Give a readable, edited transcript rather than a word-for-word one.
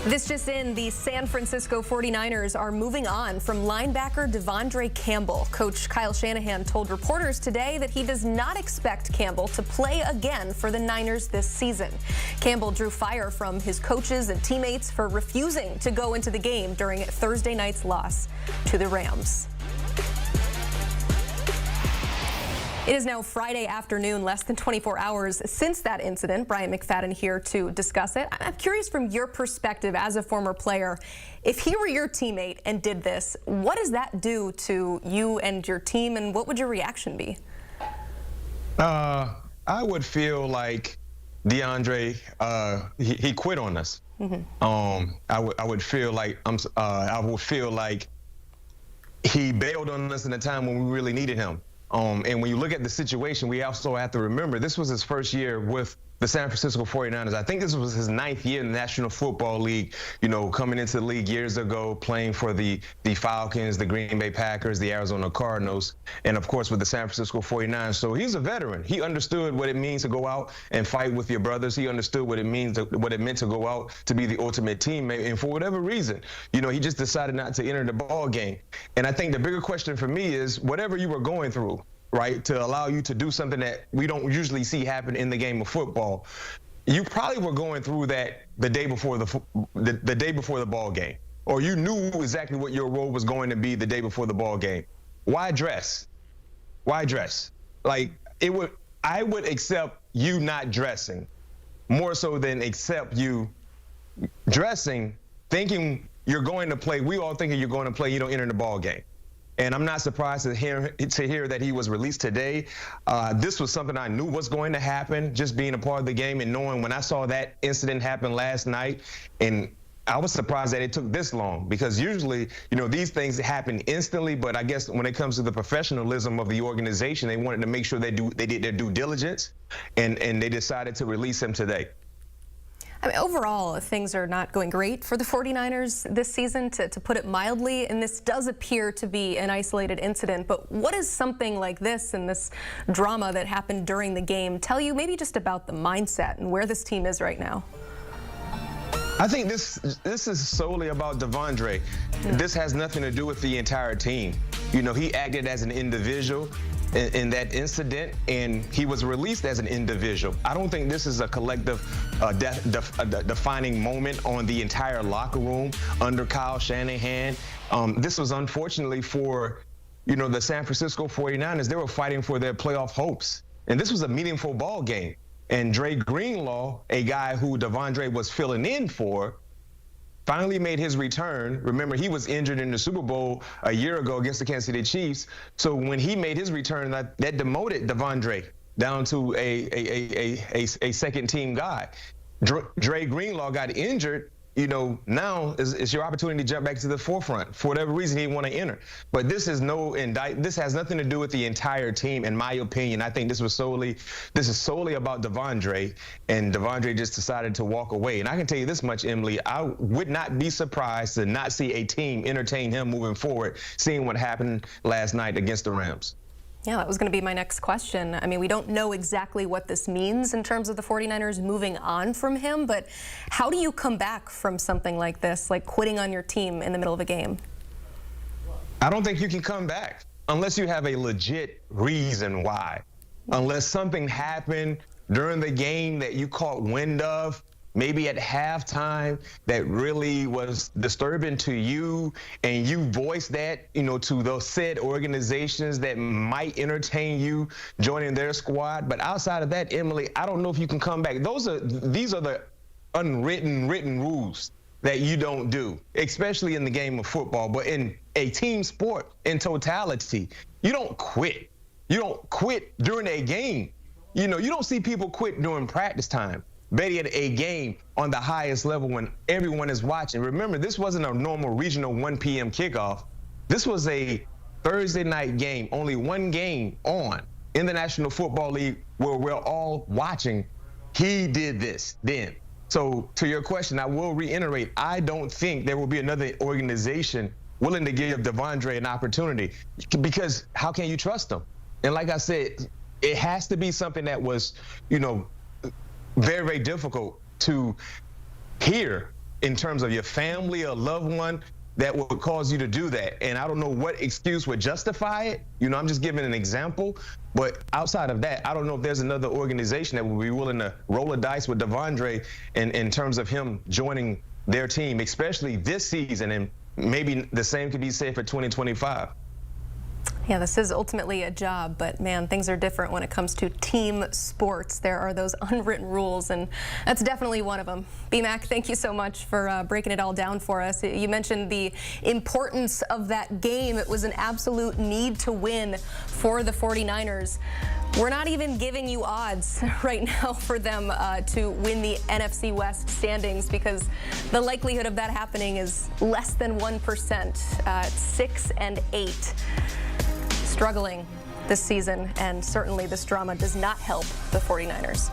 This just in, the San Francisco 49ers are moving on from linebacker De'Vondre Campbell. Coach Kyle Shanahan told reporters today that he does not expect Campbell to play again for the Niners this season. Campbell drew fire from his coaches and teammates for refusing to go into the game during Thursday night's loss to the Rams. It is now Friday afternoon, less than 24 hours since that incident. Bryant McFadden here to discuss it. I'm curious from your perspective as a former player, if he were your teammate and did this, what does that do to you and your team, and what would your reaction be? I would feel like DeAndre, he quit on us. I would feel like he bailed on us in a time when we really needed him. And when you look at the situation, we also have to remember this was his first year with the San Francisco 49ers. I think this was his 9th year in the National Football League, coming into the league years ago, playing for the Falcons, the Green Bay Packers, the Arizona Cardinals, and of course with the San Francisco 49ers. So he's a veteran. He understood what it means to go out and fight with your brothers. He understood what it meant to go out to be the ultimate teammate. And for whatever reason, he just decided not to enter the ball game. And I think the bigger question for me is whatever you were going through, right, to allow you to do something that we don't usually see happen in the game of football. You probably were going through that the day before the day before the ball game, or you knew exactly what your role was going to be the day before the ball game. Why dress? Why dress? Like I would accept you not dressing more so than accept you dressing, thinking you're going to play. We all thinking you're going to play. You don't enter the ball game. And I'm not surprised to hear that he was released today. This was something I knew was going to happen, just being a part of the game and knowing when I saw that incident happen last night. And I was surprised that it took this long, because usually, these things happen instantly. But I guess when it comes to the professionalism of the organization, they wanted to make sure they did their due diligence, and they decided to release him today. I mean, overall, things are not going great for the 49ers this season, to put it mildly, and this does appear to be an isolated incident. But what does something like this and this drama that happened during the game tell you maybe just about the mindset and where this team is right now? I think this is solely about De'Vondre. This has nothing to do with the entire team. He acted as an individual in that incident, and he was released as an individual. I don't think this is a collective defining moment on the entire locker room under Kyle Shanahan. This was unfortunately for, the San Francisco 49ers. They were fighting for their playoff hopes, and this was a meaningful ball game. And Dre Greenlaw, a guy who De'Vondre was filling in for, finally made his return. Remember, he was injured in the Super Bowl a year ago against the Kansas City Chiefs. So when he made his return, that demoted De'Vondre down to a second-team guy. Dre Greenlaw got injured. Now it's your opportunity to jump back to the forefront. For whatever reason, he want to enter. But this is this has nothing to do with the entire team, in my opinion. I think this is solely about De'Vondre, and De'Vondre just decided to walk away. And I can tell you this much, Emily, I would not be surprised to not see a team entertain him moving forward, seeing what happened last night against the Rams. Yeah, that was going to be my next question. I mean, we don't know exactly what this means in terms of the 49ers moving on from him, but how do you come back from something like this, like quitting on your team in the middle of a game? I don't think you can come back unless you have a legit reason why. Unless something happened during the game that you caught wind of, maybe at halftime, that really was disturbing to you, and you voiced that, to those said organizations that might entertain you joining their squad. But outside of that, Emily, I don't know if you can come back. These are the written rules that you don't do, especially in the game of football. But in a team sport, in totality, you don't quit. You don't quit during a game. You don't see people quit during practice time. Betty at a game on the highest level when everyone is watching. Remember, this wasn't a normal regional 1 p.m. kickoff. This was a Thursday night game, only one game on in the National Football League where we're all watching. He did this then. So to your question, I will reiterate, I don't think there will be another organization willing to give De'Vondre an opportunity, because how can you trust him? And like I said, it has to be something that was, very, very difficult to hear in terms of your family or loved one that would cause you to do that. And I don't know what excuse would justify it. You know, I'm just giving an example. But outside of that, I don't know if there's another organization that would be willing to roll a dice with De'Vondre in terms of him joining their team, especially this season. And maybe the same could be said for 2025. Yeah, this is ultimately a job, but man, things are different when it comes to team sports. There are those unwritten rules, and that's definitely one of them. B-Mac, thank you so much for breaking it all down for us. You mentioned the importance of that game. It was an absolute need to win for the 49ers. We're not even giving you odds right now for them to win the NFC West standings because the likelihood of that happening is less than 1%, 6 and 8. Struggling this season, and certainly this drama does not help the 49ers.